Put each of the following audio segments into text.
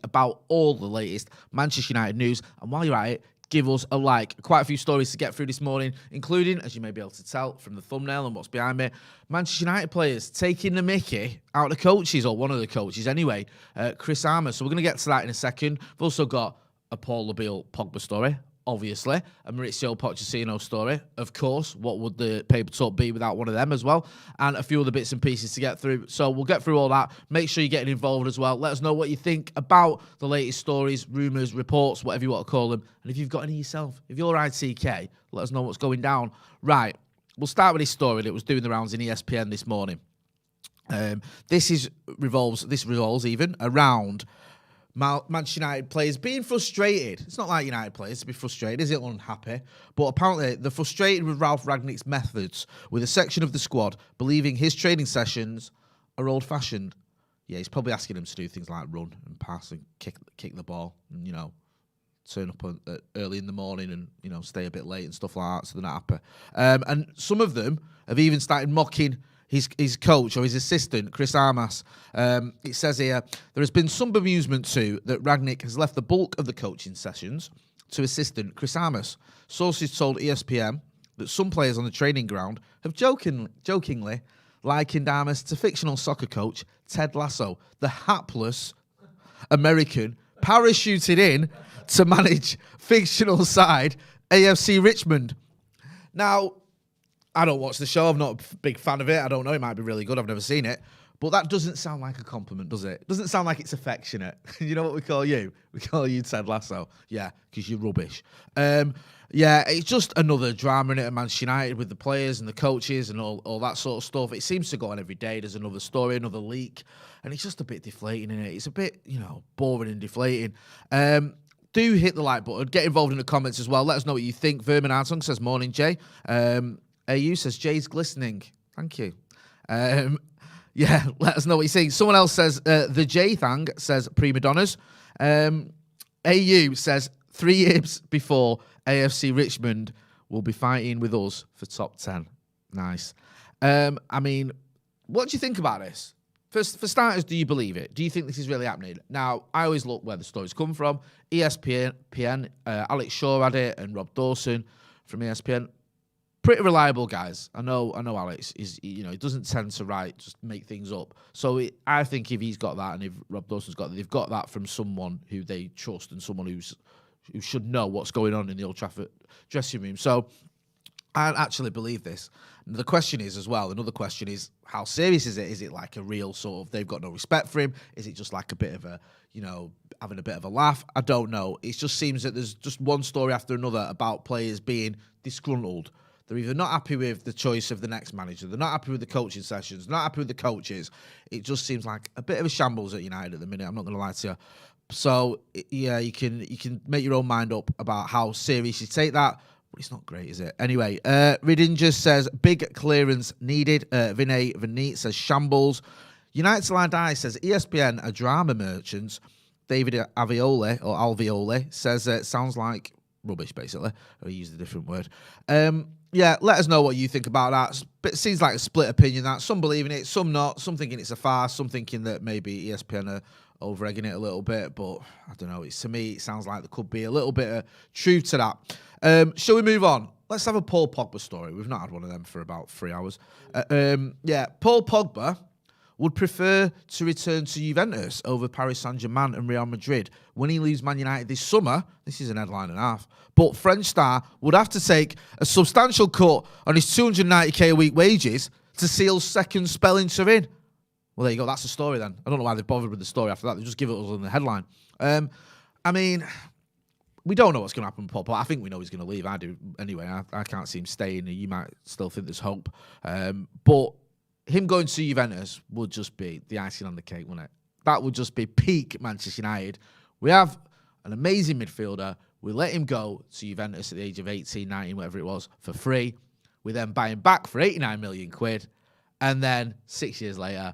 about all the latest Manchester United news. And while you're at it, give us a like. Quite a few stories to get through this morning, including, as you may be able to tell from the thumbnail and what's behind me, Manchester United players taking the mickey out of the coaches, or one of the coaches anyway, Chris Armas. So we're going to get to that in a second. We've also got a Paul Labille Pogba story, obviously, a Maurizio Pochettino story, of course. What would the paper talk be without one of them as well? And a few other bits and pieces to get through. So we'll get through all that. Make sure you're getting involved as well. Let us know what you think about the latest stories, rumours, reports, whatever you want to call them. And if you've got any yourself, if you're ITK, let us know what's going down. Right, we'll start with this story that was doing the rounds in ESPN this morning. This revolves even around Manchester United players being frustrated. It's not like United players to be frustrated, is it? Unhappy. But apparently they're frustrated with Ralph Rangnick's methods, with a section of the squad believing his training sessions are old-fashioned. Yeah, he's probably asking them to do things like run and pass and kick the ball and, turn up early in the morning and, stay a bit late and stuff like that, so they're not happy. And some of them have even started mocking his coach or his assistant, Chris Armas. It says here, there has been some bemusement too that Rangnick has left the bulk of the coaching sessions to assistant Chris Armas. Sources told ESPN that some players on the training ground have jokingly likened Armas to fictional soccer coach Ted Lasso, the hapless American parachuted in to manage fictional side AFC Richmond. Now, I don't watch the show. I'm not a big fan of it. I don't know. It might be really good. I've never seen it. But that doesn't sound like a compliment, does it? It doesn't sound like it's affectionate. You know what we call you? We call you Ted Lasso. Yeah, because you're rubbish. Yeah, it's just another drama in it at Manchester United with the players and the coaches and all that sort of stuff. It seems to go on every day. There's another story, another leak. And it's just a bit deflating, isn't it? It's a bit, boring and deflating. Do hit the like button. Get involved in the comments as well. Let us know what you think. Vermin Artung says, morning, Jay. AU says, Jay's glistening. Thank you. Yeah, let us know what you think. Someone else says, the J Thang says, prima donnas. AU says, 3 years before AFC Richmond will be fighting with us for top 10. Nice. I mean, what do you think about this? For starters, do you believe it? Do you think this is really happening? Now, I always look where the stories come from. ESPN, Alex Shaw had it, and Rob Dawson from ESPN. Pretty reliable guys. I know Alex is, he doesn't tend to just make things up. So I think if he's got that and if Rob Dawson's got that, they've got that from someone who they trust and someone who should know what's going on in the Old Trafford dressing room. So I actually believe this. And the question is as well, another question is, how serious is it? Is it like a real sort of, they've got no respect for him? Is it just like a bit of a, having a bit of a laugh? I don't know. It just seems that there's just one story after another about players being disgruntled. They're either not happy with the choice of the next manager, they're not happy with the coaching sessions, they're not happy with the coaches. It just seems like a bit of a shambles at United at the minute, I'm not going to lie to you. So, yeah, you can make your own mind up about how serious you take that, but it's not great, is it? Anyway, Ridin just says, big clearance needed. Vinay Vinit says, shambles. United Till I Die says, ESPN are drama merchants. David Alveoli says, sounds like rubbish, basically. Or he used a different word. Yeah, let us know what you think about that. It seems like a split opinion, that. Some believe in it, some not. Some thinking it's a farce. Some thinking that maybe ESPN are over-egging it a little bit. But, I don't know. To me, it sounds like there could be a little bit of truth to that. Shall we move on? Let's have a Paul Pogba story. We've not had one of them for about 3 hours. Yeah, Paul Pogba would prefer to return to Juventus over Paris Saint-Germain and Real Madrid when he leaves Man United this summer. This is an headline and a half. But French star would have to take a substantial cut on his 290k a week wages to seal second spell in Turin. Well, there you go. That's the story then. I don't know why they've bothered with the story after that. They just give it us on the headline. I mean, we don't know what's going to happen with Paul Pogba. I think we know he's going to leave. I do. Anyway, I can't see him staying. You might still think there's hope. But him going to Juventus would just be the icing on the cake, wouldn't it? That would just be peak Manchester United. We have an amazing midfielder. We let him go to Juventus at the age of 18, 19, whatever it was, for free. We then buy him back for 89 million quid. And then 6 years later,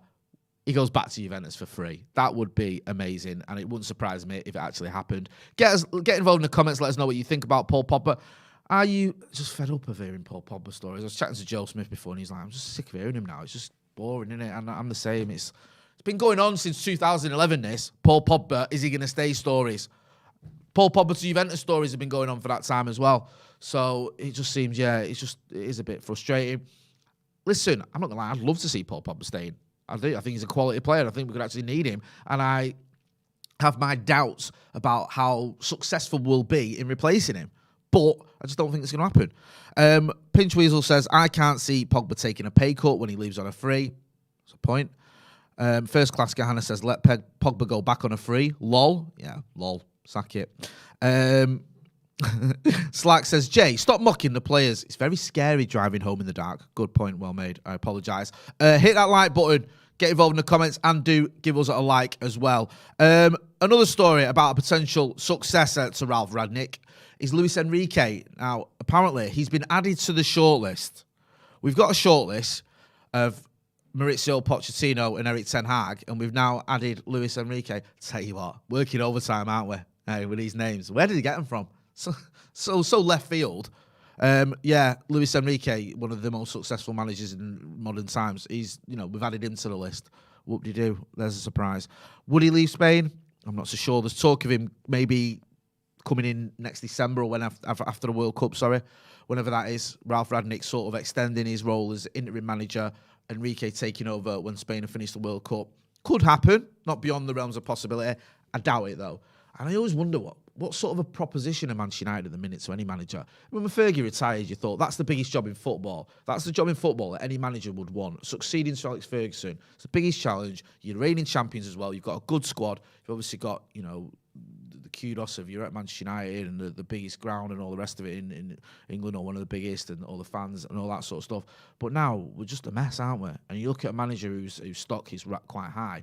he goes back to Juventus for free. That would be amazing. And it wouldn't surprise me if it actually happened. Get involved in the comments. Let us know what you think about Paul Pogba. Are you just fed up of hearing Paul Pogba stories? I was chatting to Joe Smith before, and he's like, I'm just sick of hearing him now. It's just boring, isn't it? And I'm the same. It's been going on since 2011, this. Paul Pogba, is he going to stay stories? Paul Pogba to Juventus stories have been going on for that time as well. So it just seems, it is a bit frustrating. Listen, I'm not going to lie, I'd love to see Paul Pogba staying. I do. I think he's a quality player. I think we could actually need him. And I have my doubts about how successful we'll be in replacing him. But I just don't think it's going to happen. Pinch Weasel says, I can't see Pogba taking a pay cut when he leaves on a free. That's a point. First Class Gahanna says, let Pogba go back on a free. Lol. Yeah, lol. Sack it. Slack says, Jay, stop mocking the players. It's very scary driving home in the dark. Good point, well made. I apologise. Hit that like button. Get involved in the comments and do give us a like as well. Another story about a potential successor to Ralph Rangnick is Luis Enrique. Now, apparently, he's been added to the shortlist. We've got a shortlist of Maurizio Pochettino and Erik ten Hag, and we've now added Luis Enrique. Tell you what, working overtime, aren't we? Hey, with these names. Where did he get them from? So left field. Luis Enrique, one of the most successful managers in modern times. We've added him to the list. Whoop-de-doo. There's a surprise. Would he leave Spain? I'm not so sure. There's talk of him maybe coming in next December or after the World Cup, whenever that is. Ralph Rangnick sort of extending his role as interim manager, Enrique taking over when Spain have finished the World Cup. Could happen, not beyond the realms of possibility. I doubt it, though. And I always wonder what sort of a proposition are Manchester United at the minute to any manager. When Fergie retired, you thought, that's the biggest job in football. That's the job in football that any manager would want. Succeeding Sir Alex Ferguson. It's the biggest challenge. You're reigning champions as well. You've got a good squad. You've obviously got, the kudos of you're at Manchester United and the biggest ground and all the rest of it in England, or one of the biggest, and all the fans and all that sort of stuff. But now we're just a mess, aren't we? And you look at a manager whose stock is quite high,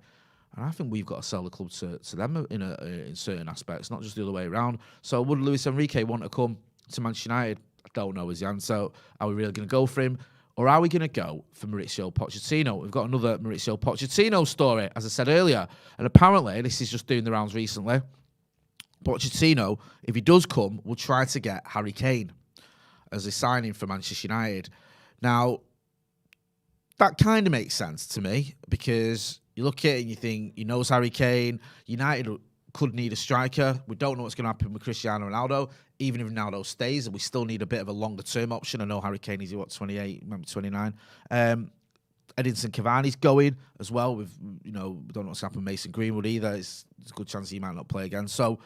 and I think we've got to sell the club to them in certain aspects, not just the other way around. So would Luis Enrique want to come to Manchester United? I don't know is the answer. Are we really going to go for him? Or are we going to go for Maurizio Pochettino? We've got another Maurizio Pochettino story, as I said earlier. And apparently, this is just doing the rounds recently. Pochettino, if he does come, will try to get Harry Kane as a signing for Manchester United. Now, that kind of makes sense to me, because you look at it and you think, he knows Harry Kane. United could need a striker. We don't know what's going to happen with Cristiano Ronaldo. Even if Ronaldo stays, we still need a bit of a longer-term option. I know Harry Kane is, 28, maybe 29. Edinson Cavani's going as well. We don't know what's going to happen with Mason Greenwood either. It's a good chance he might not play again. So,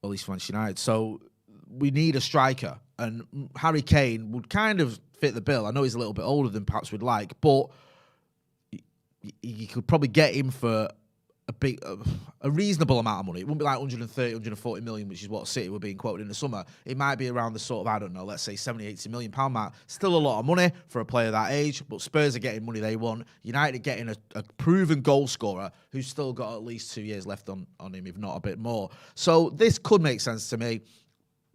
at least for Manchester United. So, we need a striker. And Harry Kane would kind of fit the bill. I know he's a little bit older than perhaps we'd like, but you could probably get him for a reasonable amount of money. It wouldn't be like 130, 140 million, which is what City were being quoted in the summer. It might be around the sort of, I don't know, let's say 70, 80 million pound mark. Still a lot of money for a player that age, but Spurs are getting money they want. United are getting a proven goal scorer who's still got at least 2 years left on him, if not a bit more. So this could make sense to me.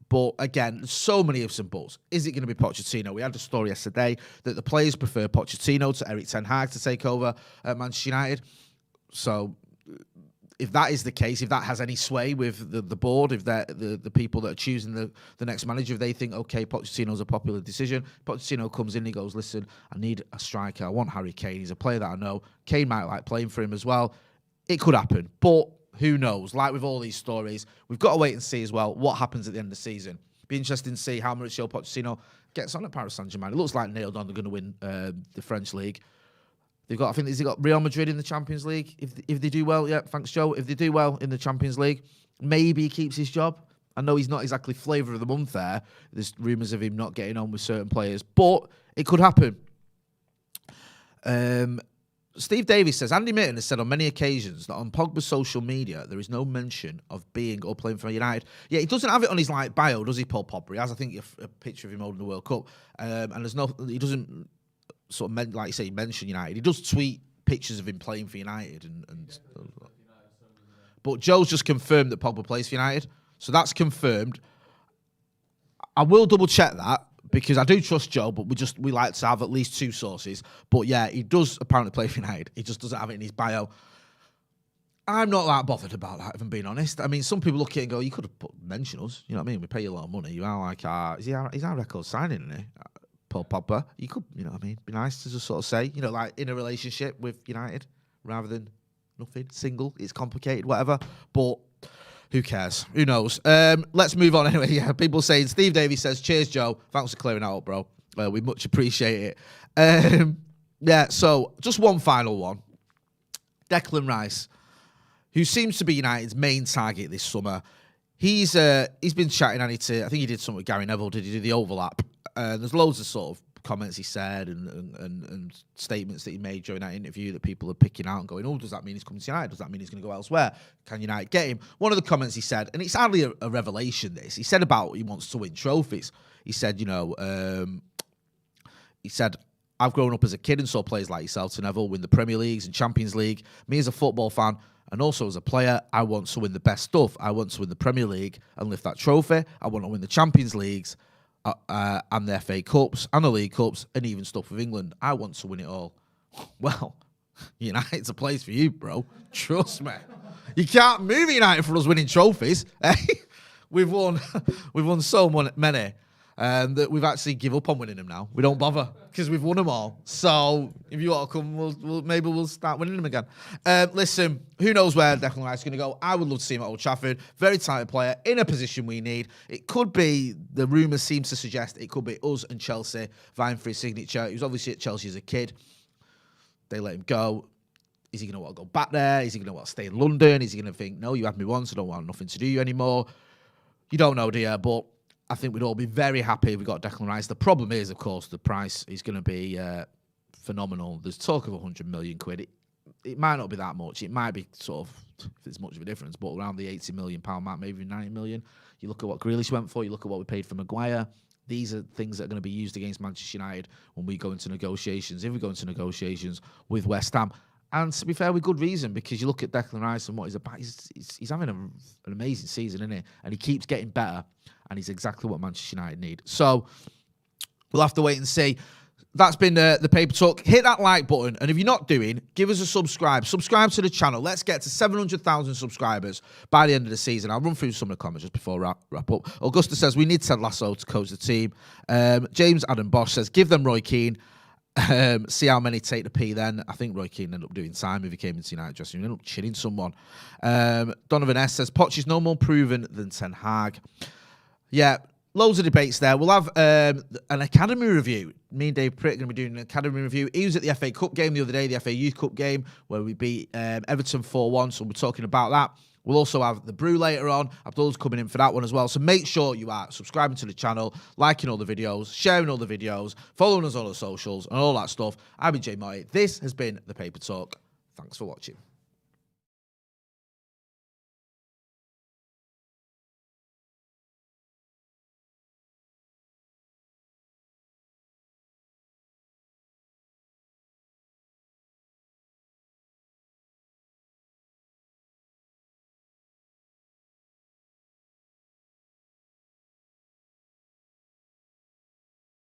But again, so many ifs and buts. Is it going to be Pochettino? We had a story yesterday that the players prefer Pochettino to Erik ten Hag to take over at Manchester United. So if that is the case, if that has any sway with the board, if the people that are choosing the next manager, if they think, okay, Pochettino's a popular decision, Pochettino comes in and he goes, listen, I need a striker. I want Harry Kane. He's a player that I know. Kane might like playing for him as well. It could happen. But who knows? Like with all these stories, we've got to wait and see as well what happens at the end of the season. Be interesting to see how Mauricio Pochettino gets on at Paris Saint-Germain. It looks like nailed on they're going to win the French league. They've got, I think, has he got Real Madrid in the Champions League? If they do well, yeah, thanks, Joe. If they do well in the Champions League, maybe he keeps his job. I know he's not exactly flavour of the month there. There's rumours of him not getting on with certain players, but it could happen. Steve Davies says, Andy Mitten has said on many occasions that on Pogba's social media, there is no mention of being or playing for United. Yeah, he doesn't have it on his bio, does he, Paul Pogba? He has, I think, a picture of him holding the World Cup. And he doesn't sort of, like you say, mention United. He does tweet pictures of him playing for United. But Joe's just confirmed that Pogba plays for United. So that's confirmed. I will double check that, because I do trust Joe, but we like to have at least two sources. But yeah, he does apparently play for United. He just doesn't have it in his bio. I'm not that bothered about that, if I'm being honest. I mean, some people look at it and go, you could have mentioned us. You know what I mean? We pay you a lot of money. You are like, he's our record signing, isn't he? Paul Pogba. You could, you know what I mean? Be nice to just sort of say, like in a relationship with United, rather than nothing, single, it's complicated, whatever. But who cares? Who knows? Let's move on anyway. Yeah, people saying, Steve Davies says, cheers, Joe. Thanks for clearing that up, bro. We much appreciate it. Yeah, so just one final one. Declan Rice, who seems to be United's main target this summer. He's been chatting, I think he did something with Gary Neville, did he do the overlap? There's loads of sort of comments he said and statements that he made during that interview that people are picking out and going, oh, does that mean he's coming to United? Does that mean he's going to go elsewhere? Can United get him? One of the comments he said, and it's hardly a revelation, this, he said about he wants to win trophies. He said, I've grown up as a kid and saw players like yourself, to Neville, win the Premier Leagues and Champions League. Me as a football fan and also as a player, I want to win the best stuff. I want to win the Premier League and lift that trophy. I want to win the Champions Leagues and the FA Cups and the League Cups and even stuff with England. I want to win it all. Well, United's a place for you, bro. Trust me. You can't move United for us winning trophies. We've won so many. That we've actually give up on winning them now. We don't bother because we've won them all. So if you want to come, maybe we'll start winning them again. Listen, who knows where Declan Rice is going to go? I would love to see him at Old Trafford. Very talented player in a position we need. It could be, the rumours seem to suggest, it could be us and Chelsea vying for his signature. He was obviously at Chelsea as a kid. They let him go. Is he going to want to go back there? Is he going to want to stay in London? Is he going to think, no, you had me once, I don't want nothing to do you anymore? You don't know, dear, but I think we'd all be very happy if we got Declan Rice. The problem is, of course, the price is going to be phenomenal. There's talk of 100 million quid. It might not be that much. It might be sort of, if it's much of a difference, but around the £80 million mark, maybe 90 million. You look at what Grealish went for. You look at what we paid for Maguire. These are things that are going to be used against Manchester United when we go into negotiations, if we go into negotiations with West Ham. And to be fair, with good reason, because you look at Declan Rice and what he's about. He's having an amazing season, isn't he? And he keeps getting better. And he's exactly what Manchester United need. So we'll have to wait and see. That's been the Paper Talk. Hit that like button. And if you're not doing, give us a subscribe. Subscribe to the channel. Let's get to 700,000 subscribers by the end of the season. I'll run through some of the comments just before wrap up. Augusta says, we need Ted Lasso to coach the team. James Adam Bosch says, give them Roy Keane. See how many take the P then. I think Roy Keane ended up doing time if he came into United dressing room. Ended up chilling someone. Donovan S says, Poch is no more proven than Ten Hag. Yeah, loads of debates there. We'll have an academy review. Me and Dave Pritt are going to be doing an academy review. He was at the FA Cup game the other day, the FA Youth Cup game, where we beat Everton 4-1, so we're talking about that. We'll also have the brew later on. Abdullah's coming in for that one as well. So make sure you are subscribing to the channel, liking all the videos, sharing all the videos, following us on the socials and all that stuff. I've been Jay Motti. This has been The Paper Talk. Thanks for watching.